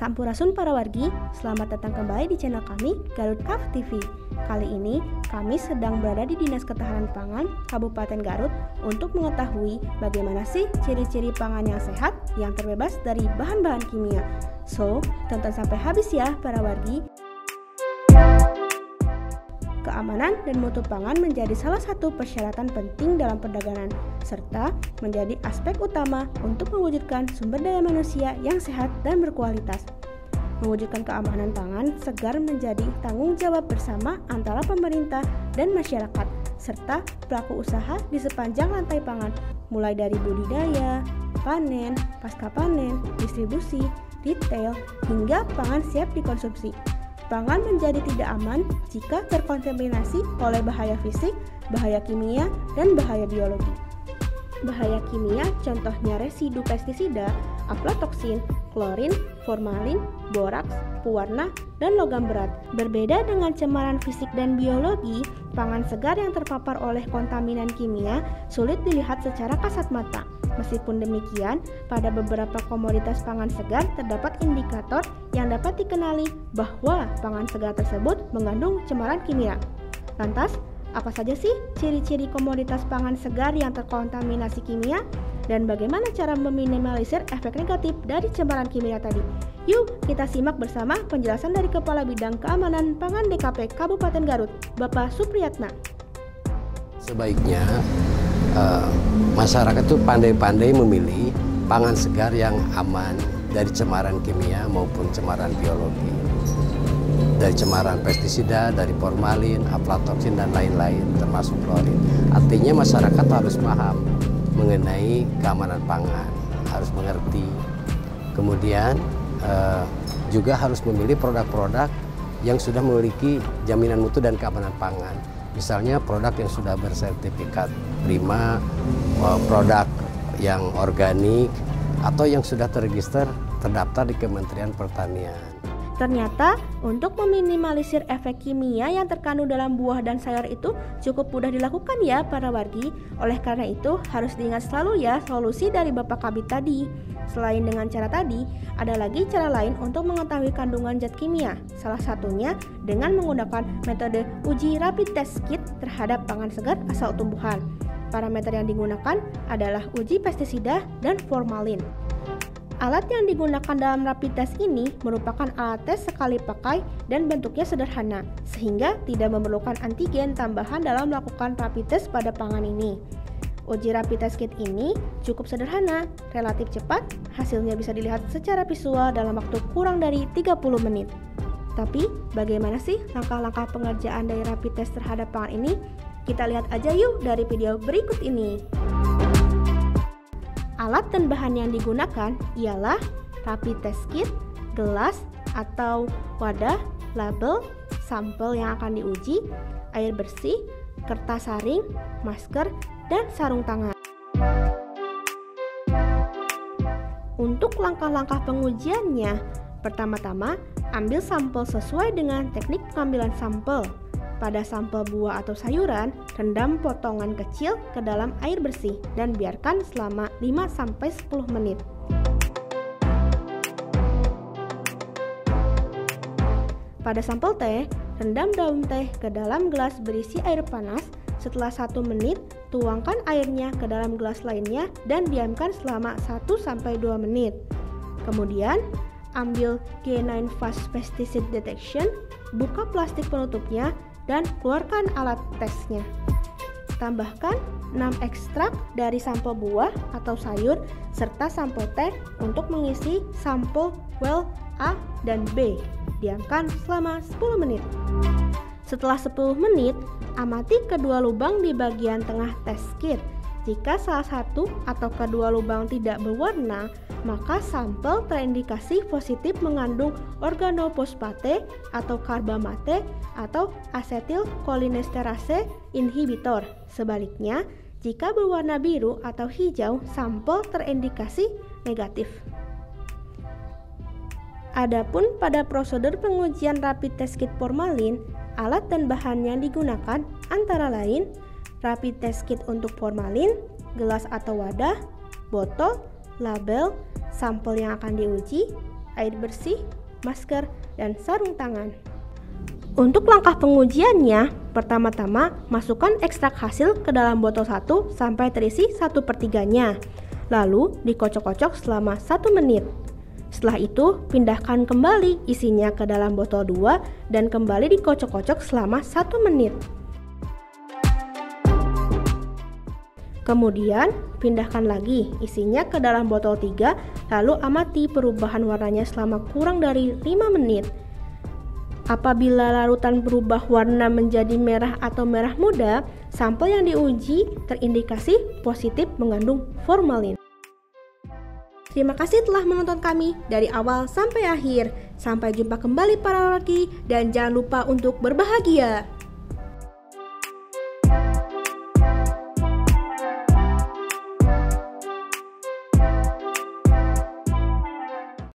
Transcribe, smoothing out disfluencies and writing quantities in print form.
Sampurasun para wargi, selamat datang kembali di channel kami, Garut Kaf TV. Kali ini, kami sedang berada di Dinas Ketahanan Pangan Kabupaten Garut untuk mengetahui bagaimana sih ciri-ciri pangan yang sehat yang terbebas dari bahan-bahan kimia. So, tonton sampai habis ya para wargi. Keamanan dan mutu pangan menjadi salah satu persyaratan penting dalam perdagangan, serta menjadi aspek utama untuk mewujudkan sumber daya manusia yang sehat dan berkualitas. Mewujudkan keamanan pangan segar menjadi tanggung jawab bersama antara pemerintah dan masyarakat, serta pelaku usaha di sepanjang rantai pangan, mulai dari budidaya, panen, pasca panen, distribusi, retail, hingga pangan siap dikonsumsi. Pangan menjadi tidak aman jika terkontaminasi oleh bahaya fisik, bahaya kimia, dan bahaya biologi. Bahaya kimia contohnya residu pestisida, aflatoksin, klorin, formalin, boraks, pewarna, dan logam berat. Berbeda dengan cemaran fisik dan biologi, pangan segar yang terpapar oleh kontaminan kimia sulit dilihat secara kasat mata. Meskipun demikian, pada beberapa komoditas pangan segar terdapat indikator yang dapat dikenali bahwa pangan segar tersebut mengandung cemaran kimia. Lantas, apa saja sih ciri-ciri komoditas pangan segar yang terkontaminasi kimia? Dan bagaimana cara meminimalisir efek negatif dari cemaran kimia tadi? Yuk, kita simak bersama penjelasan dari Kepala Bidang Keamanan Pangan DKP Kabupaten Garut, Bapak Supriyatna. Sebaiknya masyarakat itu pandai-pandai memilih pangan segar yang aman dari cemaran kimia maupun cemaran biologi, dari cemaran pestisida, dari formalin, aflatoksin, dan lain-lain termasuk klorin. Artinya masyarakat harus paham mengenai keamanan pangan, harus mengerti. Kemudian juga harus memilih produk-produk yang sudah memiliki jaminan mutu dan keamanan pangan. Misalnya produk yang sudah bersertifikat prima, produk yang organik, atau yang sudah terregister terdaftar di Kementerian Pertanian. Ternyata, untuk meminimalisir efek kimia yang terkandung dalam buah dan sayur itu cukup mudah dilakukan ya para wargi. Oleh karena itu, harus diingat selalu ya solusi dari Bapak Kabid tadi. Selain dengan cara tadi, ada lagi cara lain untuk mengetahui kandungan zat kimia. Salah satunya dengan menggunakan metode uji rapid test kit terhadap pangan segar asal tumbuhan. Parameter yang digunakan adalah uji pestisida dan formalin. Alat yang digunakan dalam rapid test ini merupakan alat tes sekali pakai dan bentuknya sederhana, sehingga tidak memerlukan antigen tambahan dalam melakukan rapid test pada pangan ini. Uji rapid test kit ini cukup sederhana, relatif cepat, hasilnya bisa dilihat secara visual dalam waktu kurang dari 30 menit. Tapi, bagaimana sih langkah-langkah pengerjaan dari rapid test terhadap pangan ini? Kita lihat aja yuk dari video berikut ini. Alat dan bahan yang digunakan ialah rapid test kit, gelas atau wadah, label, sampel yang akan diuji, air bersih, kertas saring, masker, dan sarung tangan. Untuk langkah-langkah pengujiannya, pertama-tama ambil sampel sesuai dengan teknik pengambilan sampel. Pada sampel buah atau sayuran, rendam potongan kecil ke dalam air bersih dan biarkan selama 5-10 menit. Pada sampel teh, rendam daun teh ke dalam gelas berisi air panas. Setelah 1 menit, tuangkan airnya ke dalam gelas lainnya dan diamkan selama 1-2 menit. Kemudian, ambil K9 Fast Pesticide Detection, buka plastik penutupnya, dan keluarkan alat tesnya. Tambahkan 6 ekstrak dari sampel buah atau sayur serta sampel teh untuk mengisi sampel well A dan B. Diamkan selama 10 menit. Setelah 10 menit, amati kedua lubang di bagian tengah test kit. Jika salah satu atau kedua lubang tidak berwarna, maka sampel terindikasi positif mengandung organofosfate atau karbamate atau asetilkolinesterase inhibitor. Sebaliknya, jika berwarna biru atau hijau, sampel terindikasi negatif. Adapun pada prosedur pengujian rapid test kit formalin, alat dan bahan yang digunakan antara lain rapid test kit untuk formalin, gelas atau wadah, botol, label, sampel yang akan diuji, air bersih, masker, dan sarung tangan. Untuk langkah pengujiannya, pertama-tama masukkan ekstrak hasil ke dalam botol 1 sampai terisi 1/3-nya. Lalu dikocok-kocok selama 1 menit. Setelah itu, pindahkan kembali isinya ke dalam botol 2 dan kembali dikocok-kocok selama 1 menit. Kemudian, pindahkan lagi isinya ke dalam botol 3, lalu amati perubahan warnanya selama kurang dari 5 menit. Apabila larutan berubah warna menjadi merah atau merah muda, sampel yang diuji terindikasi positif mengandung formalin. Terima kasih telah menonton kami dari awal sampai akhir. Sampai jumpa kembali para lelaki dan jangan lupa untuk berbahagia.